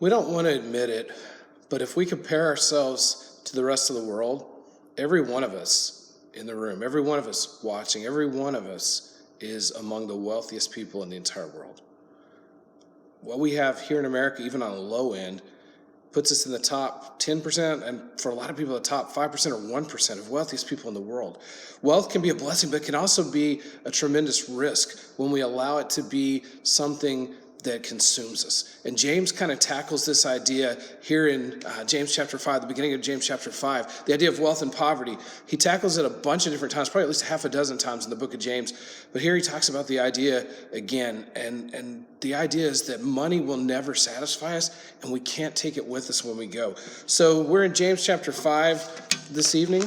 We don't want to admit it, but if we compare ourselves to the rest of the world, every one of us in the room, every one of us watching, every one of us is among the wealthiest people in the entire world. What we have here in America, even on a low end, puts us in the top 10%, and for a lot of people, the top 5% or 1% of wealthiest people in the world. Wealth can be a blessing, but can also be a tremendous risk when we allow it to be something that consumes us. And James kind of tackles this idea here in James chapter 5, the beginning of James chapter 5, the idea of wealth and poverty. He tackles it a bunch of different times, probably at least half a dozen times in the book of James. But here he talks about the idea again, and the idea is that money will never satisfy us, and we can't take it with us when we go. So we're in James chapter 5 this evening.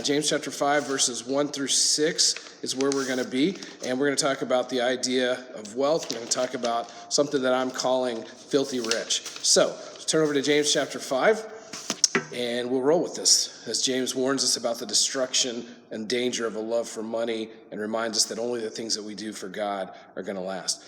James chapter 5, verses 1 through 6 is where we're going to be, and we're going to talk about the idea of wealth. We're going to talk about something that I'm calling filthy rich. So let's turn over to James chapter 5, and we'll roll with this, as James warns us about the destruction and danger of a love for money and reminds us that only the things that we do for God are going to last.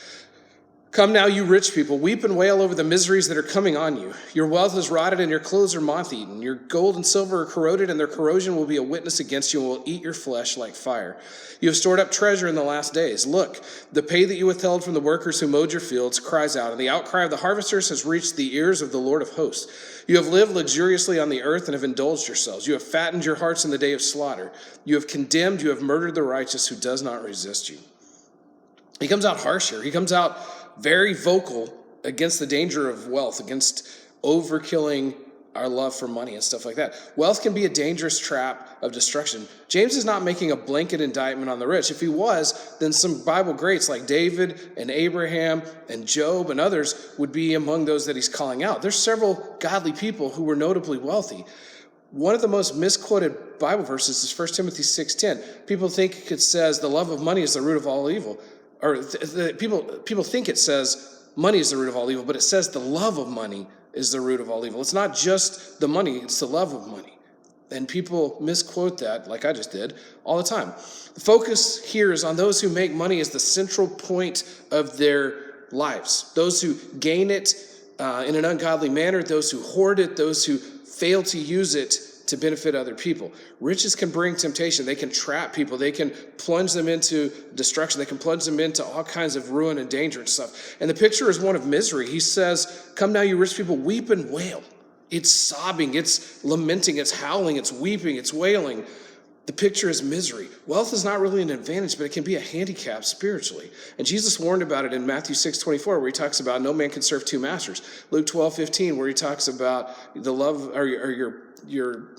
Come now, you rich people, weep and wail over the miseries that are coming on you. Your wealth is rotted and your clothes are moth-eaten. Your gold and silver are corroded, and their corrosion will be a witness against you and will eat your flesh like fire. You have stored up treasure in the last days. Look, the pay that you withheld from the workers who mowed your fields cries out, and the outcry of the harvesters has reached the ears of the Lord of hosts. You have lived luxuriously on the earth and have indulged yourselves. You have fattened your hearts in the day of slaughter. You have condemned, you have murdered the righteous who does not resist you. He comes out harsh here. He comes out very vocal against the danger of wealth, against overkilling our love for money and stuff like that. Wealth can be a dangerous trap of destruction. James is not making a blanket indictment on the rich. If he was, then some Bible greats like David and Abraham and Job and others would be among those that he's calling out. There's several godly people who were notably wealthy. One of the most misquoted Bible verses is 1 Timothy 6:10. People think it says the love of money is the root of all evil. Or people think it says money is the root of all evil, but it says the love of money is the root of all evil. It's not just the money, it's the love of money. And people misquote that, like I just did, all the time. The focus here is on those who make money as the central point of their lives. Those who gain it in an ungodly manner, those who hoard it, those who fail to use it to benefit other people. Riches can bring temptation. They can trap people. They can plunge them into destruction. They can plunge them into all kinds of ruin and danger and stuff. And the picture is one of misery. He says, come now, you rich people, weep and wail. It's sobbing, it's lamenting, it's howling, it's weeping, it's wailing. The picture is misery. Wealth is not really an advantage, but it can be a handicap spiritually. And Jesus warned about it in Matthew 6:24, where he talks about no man can serve two masters. Luke 12:15, where he talks about the love or your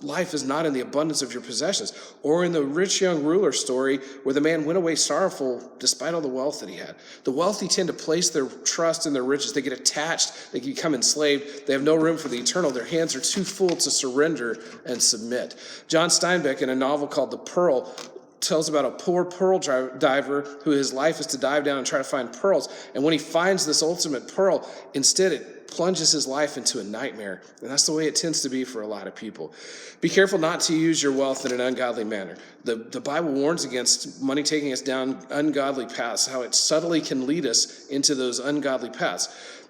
life is not in the abundance of your possessions. Or in the rich young ruler story, where the man went away sorrowful despite all the wealth that he had. The wealthy tend to place their trust in their riches. They get attached. They become enslaved. They have no room for the eternal. Their hands are too full to surrender and submit. John Steinbeck, in a novel called The Pearl, tells about a poor pearl diver who his life is to dive down and try to find pearls. And when he finds this ultimate pearl, instead it plunges his life into a nightmare. And that's the way it tends to be for a lot of people. Be careful not to use your wealth in an ungodly manner. The Bible warns against money taking us down ungodly paths, how it subtly can lead us into those ungodly paths.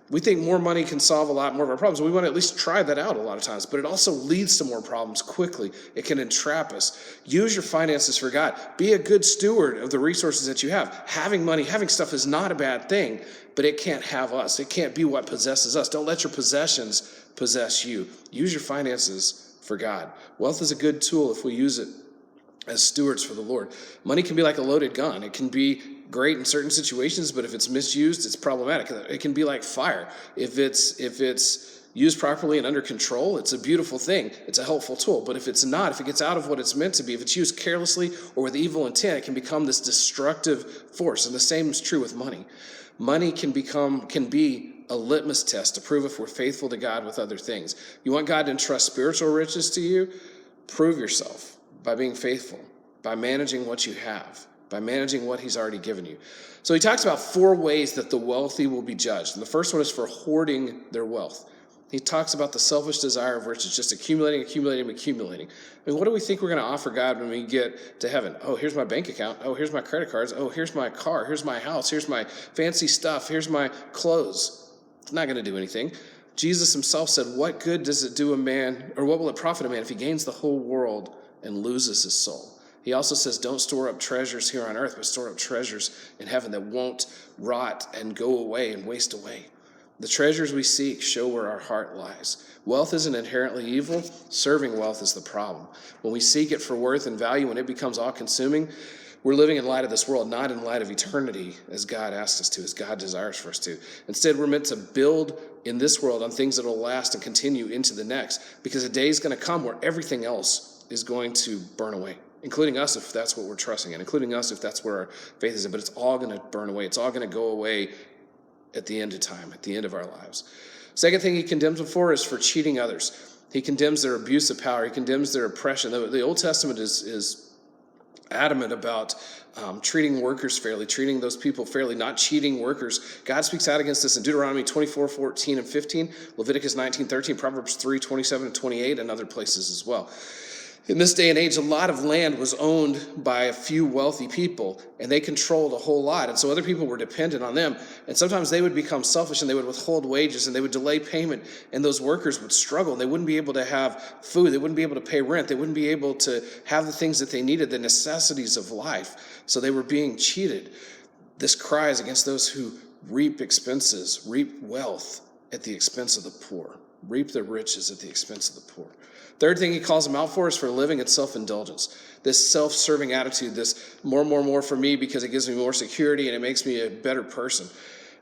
We think more money can solve a lot more of our problems. We want to at least try that out a lot of times, but it also leads to more problems quickly. It can entrap us. Use your finances for God. Be a good steward of the resources that you have. Having money, having stuff is not a bad thing, but it can't have us. It can't be what possesses us. Don't let your possessions possess you. Use your finances for God. Wealth is a good tool if we use it as stewards for the Lord. Money can be like a loaded gun. It can be great in certain situations, but if it's misused, it's problematic. It can be like fire. If it's used properly and under control, it's a beautiful thing. It's a helpful tool. But if it's not, if it gets out of what it's meant to be, if it's used carelessly or with evil intent, it can become this destructive force. And the same is true with money. Money can be a litmus test to prove if we're faithful to God with other things. You want God to entrust spiritual riches to you? Prove yourself by being faithful, by managing what you have, by managing what he's already given you. So he talks about 4 ways that the wealthy will be judged. And the first one is for hoarding their wealth. He talks about the selfish desire of riches, just accumulating. I mean, what do we think we're going to offer God when we get to heaven? Oh, here's my bank account. Oh, here's my credit cards. Oh, here's my car. Here's my house. Here's my fancy stuff. Here's my clothes. It's not going to do anything. Jesus himself said, what good does it do a man, or what will it profit a man if he gains the whole world and loses his soul? He also says, don't store up treasures here on earth, but store up treasures in heaven that won't rot and go away and waste away. The treasures we seek show where our heart lies. Wealth isn't inherently evil. Serving wealth is the problem. When we seek it for worth and value, when it becomes all-consuming, we're living in light of this world, not in light of eternity, as God asks us to, as God desires for us to. Instead, we're meant to build in this world on things that will last and continue into the next, because a day is going to come where everything else is going to burn away, including us if that's what we're trusting in, including us if that's where our faith is in. But it's all going to burn away. It's all going to go away at the end of time, at the end of our lives. Second thing he condemns them for is for cheating others. He condemns their abuse of power. He condemns their oppression. The Old Testament is adamant about treating workers fairly, treating those people fairly, not cheating workers. God speaks out against this in Deuteronomy 24:14 and 15, Leviticus 19:13, Proverbs 3:27 and 28, and other places as well. In this day and age, a lot of land was owned by a few wealthy people, and they controlled a whole lot. And so other people were dependent on them. And sometimes they would become selfish, and they would withhold wages, and they would delay payment, and those workers would struggle. And they wouldn't be able to have food. They wouldn't be able to pay rent. They wouldn't be able to have the things that they needed, the necessities of life. So they were being cheated. This cries against those who reap expenses, reap wealth at the expense of the poor, reap the riches at the expense of the poor. Third thing he calls them out for is for living in self-indulgence. This self-serving attitude, this more for me because it gives me more security and it makes me a better person.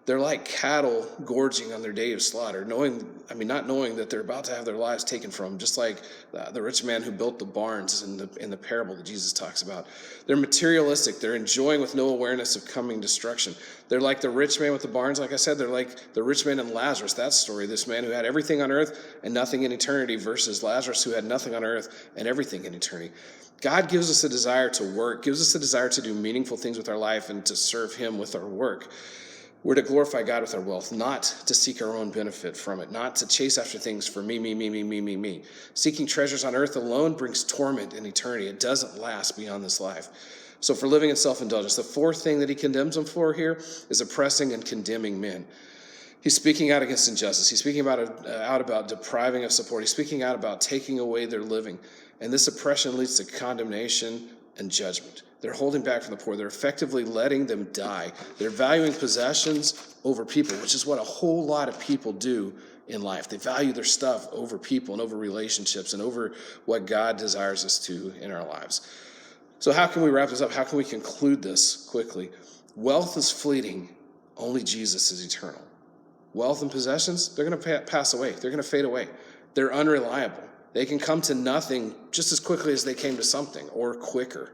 They're like cattle gorging on their day of slaughter, not knowing that they're about to have their lives taken from them, just like the rich man who built the barns in the parable that Jesus talks about. They're materialistic. They're enjoying with no awareness of coming destruction. They're like the rich man with the barns, like I said. They're like the rich man in Lazarus, that story, this man who had everything on earth and nothing in eternity versus Lazarus who had nothing on earth and everything in eternity. God gives us a desire to work, gives us a desire to do meaningful things with our life and to serve him with our work. We're to glorify God with our wealth, not to seek our own benefit from it, not to chase after things for me. Seeking treasures on earth alone brings torment in eternity. It doesn't last beyond this life. So for living in self-indulgence, the fourth thing that he condemns them for here is oppressing and condemning men. He's speaking out against injustice. He's speaking out about depriving of support. He's speaking out about taking away their living. And this oppression leads to condemnation and judgment. They're holding back from the poor. They're effectively letting them die. They're valuing possessions over people, which is what a whole lot of people do in life. They value their stuff over people and over relationships and over what God desires us to in our lives. So how can we wrap this up? How can we conclude this quickly? Wealth is fleeting. Only Jesus is eternal. Wealth and possessions, they're going to pass away. They're going to fade away. They're unreliable. They can come to nothing just as quickly as they came to something, or quicker.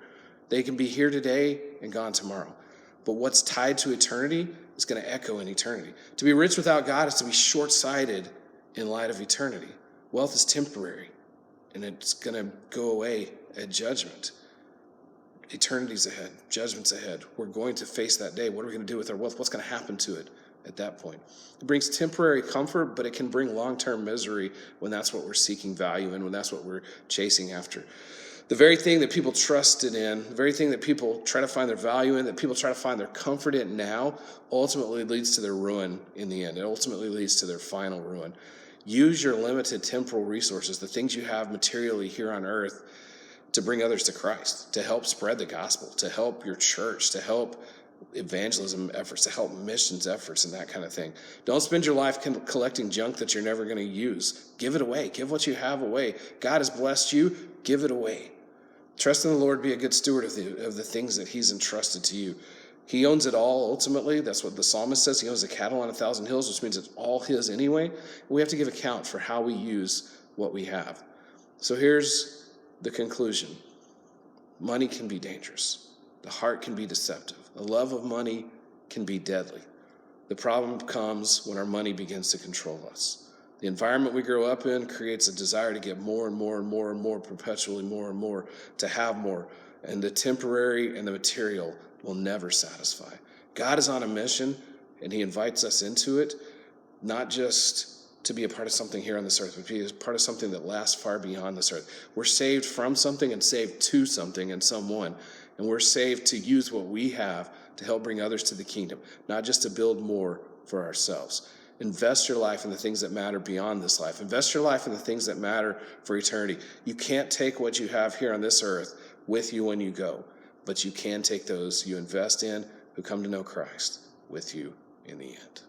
They can be here today and gone tomorrow. But what's tied to eternity is going to echo in eternity. To be rich without God is to be short-sighted in light of eternity. Wealth is temporary, and it's going to go away at judgment. Eternity's ahead. Judgment's ahead. We're going to face that day. What are we going to do with our wealth? What's going to happen to it at that point? It brings temporary comfort, but it can bring long-term misery when that's what we're seeking value in, when that's what we're chasing after. The very thing that people trusted in, the very thing that people try to find their value in, that people try to find their comfort in now, ultimately leads to their ruin in the end. It ultimately leads to their final ruin. Use your limited temporal resources, the things you have materially here on earth, to bring others to Christ, to help spread the gospel, to help your church, to help evangelism efforts, to help missions efforts and that kind of thing. Don't spend your life collecting junk that you're never going to use. Give it away. Give what you have away. God has blessed you. Give it away. Trust in the Lord, be a good steward of the things that he's entrusted to you. He owns it all, ultimately. That's what the psalmist says. He owns the cattle on 1,000 hills, which means it's all his anyway. We have to give account for how we use what we have. So here's the conclusion. Money can be dangerous. The heart can be deceptive. The love of money can be deadly. The problem comes when our money begins to control us. The environment we grow up in creates a desire to get more and more, perpetually more and more, to have more. And the temporary and the material will never satisfy. God is on a mission, and he invites us into it, not just to be a part of something here on this earth, but to be a part of something that lasts far beyond this earth. We're saved from something and saved to something and someone. And we're saved to use what we have to help bring others to the kingdom, not just to build more for ourselves. Invest your life in the things that matter beyond this life. Invest your life in the things that matter for eternity. You can't take what you have here on this earth with you when you go, but you can take those you invest in who come to know Christ with you in the end.